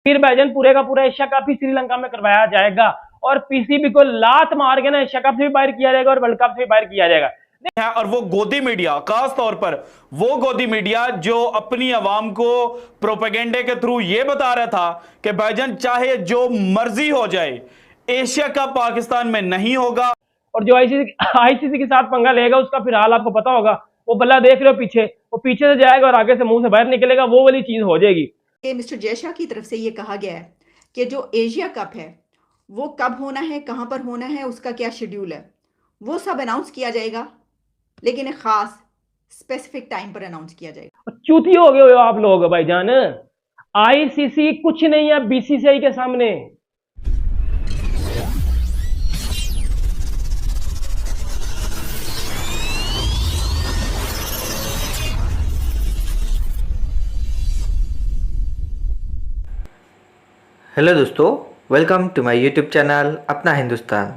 फिर भाईजान पूरे का पूरा एशिया कप ही श्रीलंका में करवाया जाएगा और पीसीबी को लात मार के ना एशिया कप से भी बाहर किया जाएगा और वर्ल्ड कप से भी बाहर किया जाएगा। और वो गोदी मीडिया, खास तौर पर वो गोदी मीडिया जो अपनी आवाम को प्रोपेगेंडे के थ्रू ये बता रहा था कि भाईजान चाहे जो मर्जी हो जाए एशिया कप पाकिस्तान में नहीं होगा। और जो आईसीसी के साथ पंगा लेगा उसका फिर हाल आपको पता होगा। वो बल्ला देख रहे हो पीछे, वो पीछे से जाएगा और आगे से मुंह से बाहर निकलेगा, वो वाली चीज हो जाएगी। मिस्टर जयशाह की तरफ से ये कहा गया है कि जो एशिया कप है वो कब होना है, कहां पर होना है, उसका क्या शेड्यूल है, वो सब अनाउंस किया जाएगा, लेकिन एक खास स्पेसिफिक टाइम पर अनाउंस किया जाएगा। चूती हो गए हो आप लोग भाईजान। आईसीसी कुछ नहीं है बीसीसीआई के सामने। हेलो दोस्तों, welcome to my YouTube channel Apna Hindustan.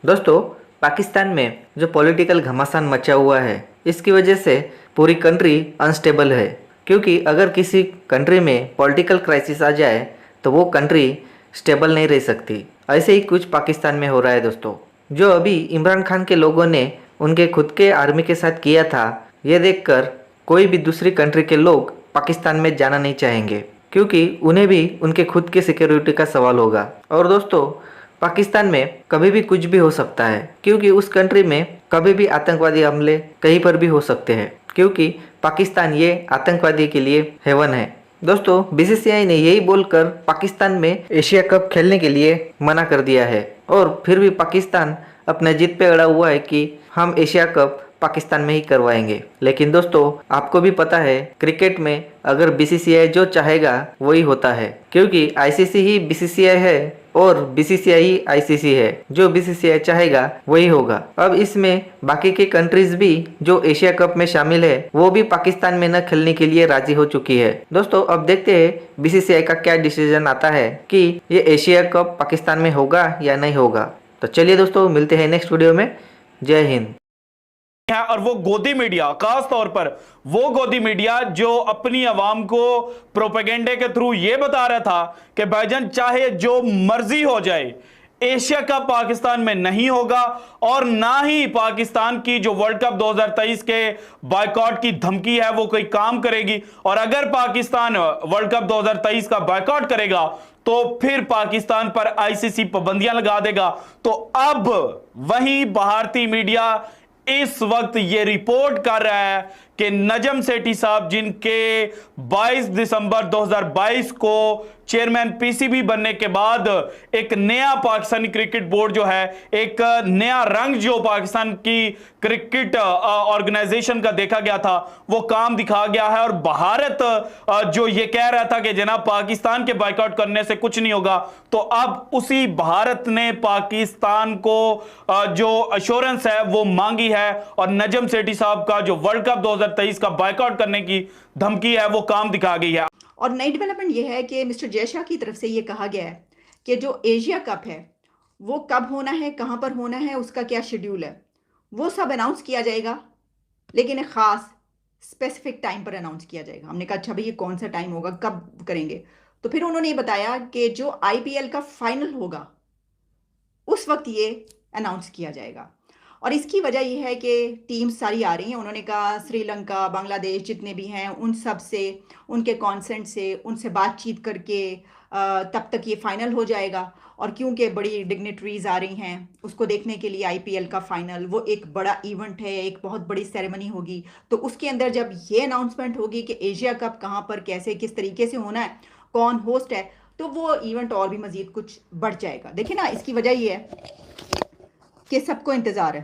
दोस्तों, पाकिस्तान में जो पॉलिटिकल घमासान मचा हुआ है इसकी वजह से पूरी कंट्री अनस्टेबल है, क्योंकि अगर किसी कंट्री में पॉलिटिकल क्राइसिस आ जाए तो वो कंट्री स्टेबल नहीं रह सकती। ऐसे ही कुछ पाकिस्तान में हो रहा है दोस्तों। जो अभी इमरान खान के लोगों ने उनके खुद के आर्मी के साथ किया था, ये देखकर कोई भी दूसरी कंट्री के लोग पाकिस्तान में जाना नहीं चाहेंगे, क्योंकि उन्हें भी उनके खुद के सिक्योरिटी का सवाल होगा। और दोस्तों, पाकिस्तान में कभी भी कुछ भी हो सकता है, क्योंकि उस कंट्री में कभी भी आतंकवादी हमले कहीं पर भी हो सकते हैं, क्योंकि पाकिस्तान ये आतंकवादी के लिए हेवन है। दोस्तों, बीसीसीआई ने यही बोलकर पाकिस्तान में एशिया कप खेलने के लिए मना कर दिया है, और फिर भी पाकिस्तान अपने जिद पे अड़ा हुआ है कि हम एशिया कप पाकिस्तान में ही करवाएंगे। लेकिन दोस्तों, आपको भी पता है क्रिकेट में अगर बीसीसीआई जो चाहेगा वही होता है, क्योंकि आईसीसी ही बीसीसीआई है और बीसीसीआई ही आईसीसी है। जो बीसीसीआई चाहेगा वही होगा। अब इसमें बाकी के कंट्रीज भी जो एशिया कप में शामिल है वो भी पाकिस्तान में न खेलने के लिए राजी हो चुकी है। दोस्तों, अब देखते हैं बीसीसीआई का क्या डिसीजन आता है कि ये एशिया कप पाकिस्तान में होगा या नहीं होगा। तो चलिए दोस्तों, मिलते हैं नेक्स्ट वीडियो में। जय हिंद। और वो गोदी मीडिया, खास तौर पर वो गोदी मीडिया जो अपनी आवाम को प्रोपेगेंडे के थ्रू ये बता रहा था कि भाईजान चाहे जो मर्जी हो जाए एशिया कप पाकिस्तान में नहीं होगा, और ना ही पाकिस्तान की जो वर्ल्ड कप 2023 के बायकॉट की धमकी है वो कोई काम करेगी। और अगर पाकिस्तान वर्ल्ड कप 2023 का बायकॉट करेगा तो फिर पाकिस्तान पर आईसीसी पाबंदियां लगा देगा। तो अब वही भारतीय मीडिया इस वक्त ये रिपोर्ट कर रहा है कि नजम सेठी साहब, जिनके 22 दिसंबर 2022 को चेयरमैन पीसीबी बनने के बाद एक नया पाकिस्तानी क्रिकेट बोर्ड जो है, एक नया रंग जो पाकिस्तान की क्रिकेट ऑर्गेनाइजेशन का देखा गया था वो काम दिखा गया है। और भारत जो ये कह रहा था कि जनाब पाकिस्तान के बायकॉट करने से कुछ नहीं होगा, तो अब उसी भारत ने पाकिस्तान को जो अश्योरेंस है वो मांगी है, और नजम सेठी साहब का जो वर्ल्ड कप 2023 का बायकॉट करने की धमकी है वो काम दिखा गई है। और नई डेवलपमेंट ये है कि मिस्टर जयशाह की तरफ से ये कहा गया है कि जो एशिया कप है वो कब होना है, कहां पर होना है, उसका क्या शेड्यूल है, वो सब अनाउंस किया जाएगा, लेकिन एक खास स्पेसिफिक टाइम पर अनाउंस किया जाएगा। हमने कहा अच्छा भाई ये कौन सा टाइम होगा, कब करेंगे? तो फिर उन्होंने ये बताया कि जो आईपीएल का फाइनल होगा उस वक्त ये अनाउंस किया जाएगा। और इसकी वजह यह है कि टीम्स सारी आ रही हैं। उन्होंने कहा श्रीलंका, बांग्लादेश जितने भी हैं उन सब से, उनके कॉन्सेंट से, उनसे बातचीत करके तब तक ये फाइनल हो जाएगा। और क्योंकि बड़ी डिग्नेटरीज आ रही हैं उसको देखने के लिए आईपीएल का फाइनल वो एक बड़ा इवेंट है, एक बहुत बड़ी सेरेमनी होगी। तो उसके अंदर जब ये अनाउंसमेंट होगी कि एशिया कप कहाँ पर, कैसे, किस तरीके से होना है, कौन होस्ट है, तो वो इवेंट और भी मज़ीद कुछ बढ़ जाएगा। देखिए ना, इसकी वजह ये है कि सबको इंतज़ार है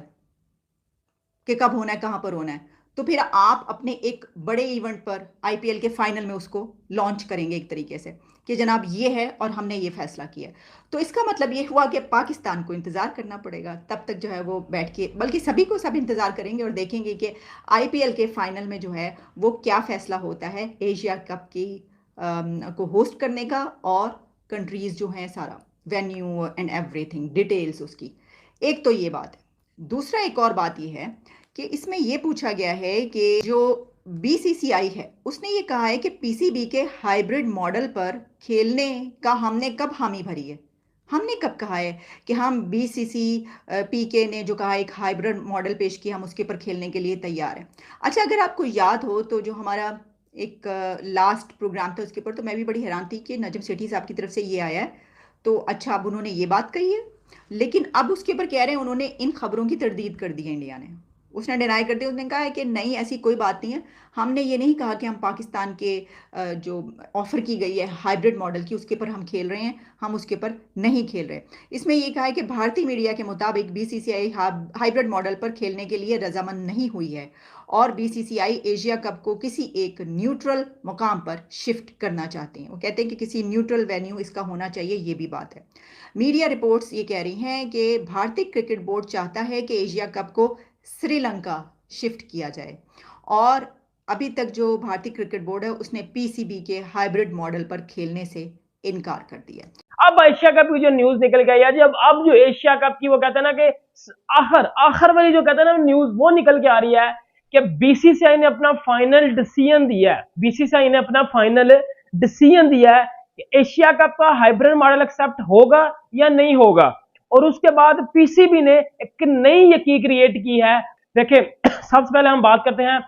कि कब होना है, कहाँ पर होना है। तो फिर आप अपने एक बड़े इवेंट पर आईपीएल के फाइनल में उसको लॉन्च करेंगे एक तरीके से कि जनाब ये है और हमने ये फैसला किया। तो इसका मतलब ये हुआ कि पाकिस्तान को इंतज़ार करना पड़ेगा। तब तक जो है वो बैठ के, बल्कि सभी को सब इंतज़ार करेंगे और देखेंगे कि आईपीएल के फाइनल में जो है वो क्या फैसला होता है एशिया कप की को होस्ट करने का, और कंट्रीज़ जो हैं, सारा वेन्यू एंड एवरीथिंग डिटेल्स उसकी। एक तो ये बात है। दूसरा एक और बात ये है कि इसमें यह पूछा गया है कि जो बीसीसीआई है उसने ये कहा है कि पीसीबी के हाइब्रिड मॉडल पर खेलने का हमने कब हामी भरी है? हमने कब कहा है कि हम पीके ने जो कहा एक हाइब्रिड मॉडल पेश किया हम उसके पर खेलने के लिए तैयार हैं। अच्छा, अगर आपको याद हो तो जो हमारा एक लास्ट प्रोग्राम था उसके ऊपर तो मैं भी बड़ी हैरान थी कि नजम सेठी साहब की तरफ से ये आया है। तो अच्छा, अब उन्होंने ये बात कही है, लेकिन अब उसके ऊपर कह रहे हैं उन्होंने इन खबरों की तरदीद कर दी है इंडिया ने। उसने डिनाई कर दिया, उसने कहा है कि नहीं, ऐसी कोई बात नहीं है। हमने ये नहीं कहा कि हम पाकिस्तान के जो ऑफ़र की गई है हाइब्रिड मॉडल की उसके ऊपर हम खेल रहे हैं, हम उसके ऊपर नहीं खेल रहे। इसमें ये कहा है कि भारतीय मीडिया के मुताबिक बीसीसीआई हाइब्रिड मॉडल पर खेलने के लिए रजामंद नहीं हुई है और बीसीसीआई एशिया कप को किसी एक न्यूट्रल मुकाम पर शिफ्ट करना चाहते हैं। वो कहते हैं कि किसी न्यूट्रल वेन्यू इसका होना चाहिए, ये भी बात है। मीडिया रिपोर्ट्स ये कह रही हैं कि भारतीय क्रिकेट बोर्ड चाहता है कि एशिया कप को श्रीलंका शिफ्ट किया जाए और अभी तक जो भारतीय क्रिकेट बोर्ड है उसने पीसीबी के हाइब्रिड मॉडल पर खेलने से इनकार कर दिया। अब एशिया कप की जो न्यूज निकल के आई है जी, अब जो एशिया कप की वो कहते हैं ना कि आखिर वाली जो कहते हैं ना न्यूज वो निकल के आ रही है कि बीसीसीआई ने अपना फाइनल डिसीजन दिया है। बीसीसीआई ने अपना फाइनल डिसीजन दिया है कि एशिया कप का हाइब्रिड मॉडल एक्सेप्ट होगा या नहीं होगा। और उसके बाद पीसीबी ने एक नई यकी क्रिएट की है। देखिए, सबसे पहले हम बात करते हैं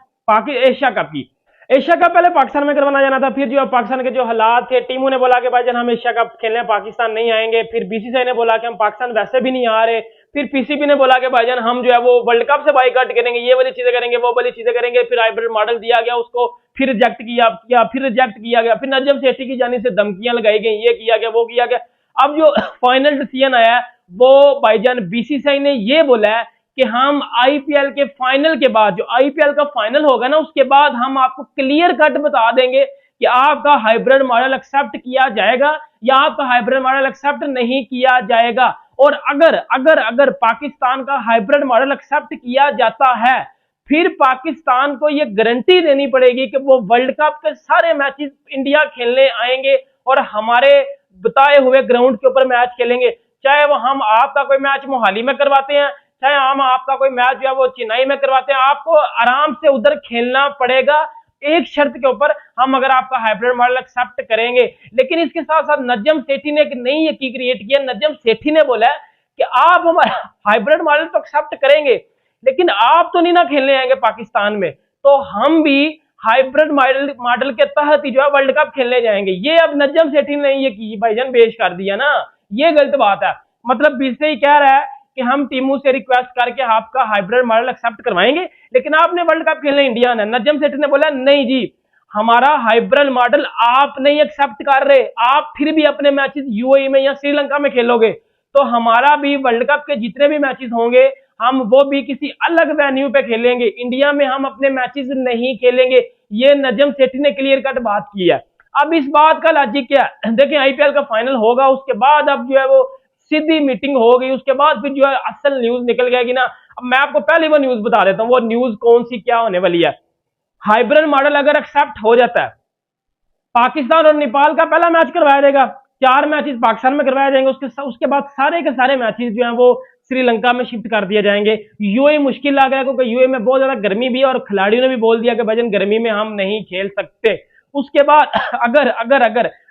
एशिया कप की। एशिया कप पहले पाकिस्तान में करवाना जाना था, फिर जो पाकिस्तान के जो हालात थे, टीमों ने बोला कि भाईजान हम एशिया कप खेलने पाकिस्तान नहीं आएंगे। फिर बीसीसीआई ने बोला कि हम पाकिस्तान वैसे भी नहीं आ रहे। फिर पीसीबी ने बोला कि भाईजान हम जो है वो वर्ल्ड कप से बाइकआउट करेंगे, ये वाली चीजें करेंगे, वो वाली चीजें करेंगे। फिर हाइब्रिड मॉडल दिया गया उसको, फिर रिजेक्ट किया, फिर रिजेक्ट किया गया, फिर नजम सेठी की जानिब से धमकियां लगाई गई, ये किया गया, वो किया गया। अब जो फाइनल डिसीजन आया है वो भाईजान बीसीसीआई ने ये बोला है कि हम आईपीएल के फाइनल के बाद, जो आईपीएल का फाइनल होगा ना, उसके बाद हम आपको क्लियर कट बता देंगे कि आपका हाइब्रिड मॉडल एक्सेप्ट किया जाएगा या आपका हाइब्रिड मॉडल एक्सेप्ट नहीं किया जाएगा। और अगर पाकिस्तान का हाइब्रिड मॉडल एक्सेप्ट किया जाता है, फिर पाकिस्तान को यह गारंटी देनी पड़ेगी कि वो वर्ल्ड कप के सारे मैचेस इंडिया खेलने आएंगे और हमारे बताए हुए ग्राउंड के ऊपर मैच खेलेंगे। चाहे वो हम आपका कोई मैच मोहाली में करवाते हैं, चाहे हम आपका कोई मैच जो है वो चेन्नई में करवाते हैं, आपको आराम से उधर खेलना पड़ेगा एक शर्त के ऊपर, हम अगर आपका हाइब्रिड मॉडल एक्सेप्ट करेंगे। लेकिन इसके साथ साथ नजम सेठी ने एक नई यकी क्रिएट किया। नजम सेठी ने बोला कि आप हमारा हाइब्रिड मॉडल तो एक्सेप्ट करेंगे, लेकिन आप तो नहीं ना खेलने आएंगे पाकिस्तान में, तो हम भी हाइब्रिड मॉडल के तहत ही जो है वर्ल्ड कप खेलने जाएंगे। ये अब नजम सेठी ने ये की भाईजान पेश कर दिया ना, ये गलत बात है। मतलब बीसीसीआई कह रहा है कि हम टीमों से रिक्वेस्ट करके आपका हाइब्रिड मॉडल एक्सेप्ट करवाएंगे, लेकिन आपने वर्ल्ड कप खेलना इंडिया ने। नजम सेठी ने बोला नहीं जी, हमारा हाइब्रिड मॉडल आप नहीं एक्सेप्ट कर रहे, आप फिर भी अपने मैचेस यूएई में या श्रीलंका में खेलोगे, तो हमारा भी वर्ल्ड कप के जितने भी मैचेस होंगे हम वो भी किसी अलग वेन्यू पे खेलेंगे, इंडिया में हम अपने मैचेस नहीं खेलेंगे। ये नजम सेठी ने क्लियर कट बात की है। अब इस बात का लॉजिक क्या है? देखिए, आईपीएल का फाइनल होगा, उसके बाद अब जो है वो सीधी मीटिंग होगी, उसके बाद फिर जो है असल न्यूज निकल जाएगी ना। अब मैं आपको पहले वो न्यूज बता देता हूँ, वो न्यूज कौन सी क्या होने वाली है। हाइब्रिड मॉडल अगर एक्सेप्ट हो जाता है, पाकिस्तान और नेपाल का पहला मैच करवाया जाएगा, 4 मैचेस पाकिस्तान में करवाए जाएंगे, उसके बाद सारे के सारे मैचेस जो हैं वो श्रीलंका में शिफ्ट कर दिए जाएंगे। यूएई मुश्किल आ गया क्योंकि यूएई में बहुत ज्यादा गर्मी भी है और खिलाड़ियों ने भी बोल दिया कि भाईजान गर्मी में हम नहीं खेल सकते। उसके बाद अगर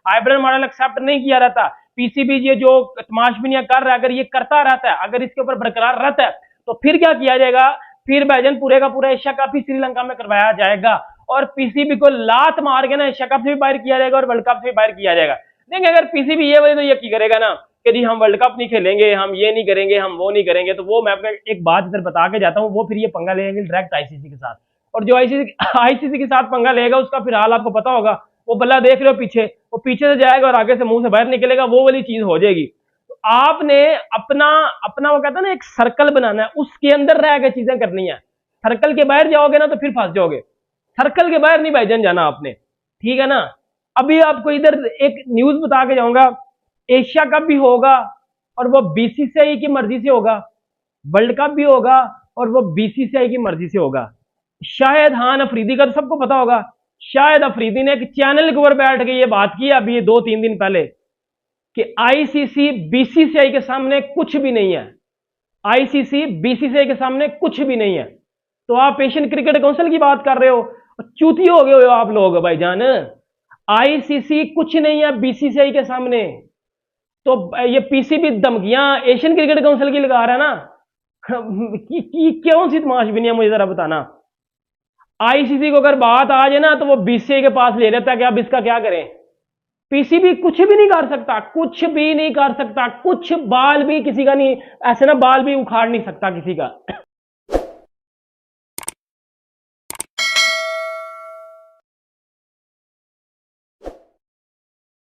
हाइब्रिड मॉडल एक्सेप्ट नहीं किया रहता, पीसीबी ये जो तमाशबिनियां कर रहा है, अगर ये करता रहता है, अगर इसके ऊपर बरकरार रहता है, तो फिर क्या किया जाएगा? फिर भाईजान पूरे का पूरा एशिया कप ही श्रीलंका में करवाया जाएगा और पीसीबी को लात मार के ना एशिया कप से भी बाहर किया जाएगा और वर्ल्ड कप से भी बाहर किया जाएगा। देखिए, अगर पीसीबी ये वाली तो यकीन करेगा ना कि जी हम वर्ल्ड कप नहीं खेलेंगे, हम ये नहीं करेंगे, हम वो नहीं करेंगे, तो वो मैं आपको एक बात इधर बता के जाता हूँ, वो फिर ये पंगा लेंगे डायरेक्ट आईसीसी के साथ। और जो आईसीसी के साथ पंगा लेगा उसका फिर हाल आपको पता होगा। वो बल्ला देख रहे हो पीछे, वो पीछे से जाएगा और आगे से मुंह से बाहर निकलेगा, वो वाली चीज हो जाएगी। तो आपने अपना वो कहता है ना एक सर्कल बनाना है, उसके अंदर रह के चीजें करनी है। सर्कल के बाहर जाओगे ना तो फिर फंस जाओगे। सर्कल के बाहर नहीं भाईजान जाना आपने, ठीक है ना। अभी आपको इधर एक न्यूज बता के जाऊंगा, एशिया कप भी होगा और वो बीसीसीआई की मर्जी से होगा, वर्ल्ड कप भी होगा और वो बीसीसीआई की मर्जी से होगा। शायद खान अफरीदी का तो सबको पता होगा, शायद अफरीदी ने एक चैनल के ऊपर बैठ के ये बात की अभी ये 2-3 दिन पहले कि आईसीसी बीसीसीआई के सामने कुछ भी नहीं है, आईसीसी बीसीसीआई के सामने कुछ भी नहीं है। तो आप एशियन क्रिकेट काउंसिल की बात कर रहे हो चूती हो गए हो आप लोग भाईजान। आईसीसी कुछ नहीं है बीसीसीआई के सामने। तो ये पीसीबी धमकियां एशियन क्रिकेट काउंसिल की लगा रहा है ना। कौन सी तमाशबीनी है मुझे जरा बताना। आईसीसी को अगर बात आ जाए ना तो वो बीसीसीआई के पास ले लेता है कि अब इसका क्या करें। पीसीबी कुछ भी नहीं कर सकता, कुछ भी नहीं कर सकता, कुछ बाल भी किसी का नहीं, ऐसे ना बाल भी उखाड़ नहीं सकता किसी का।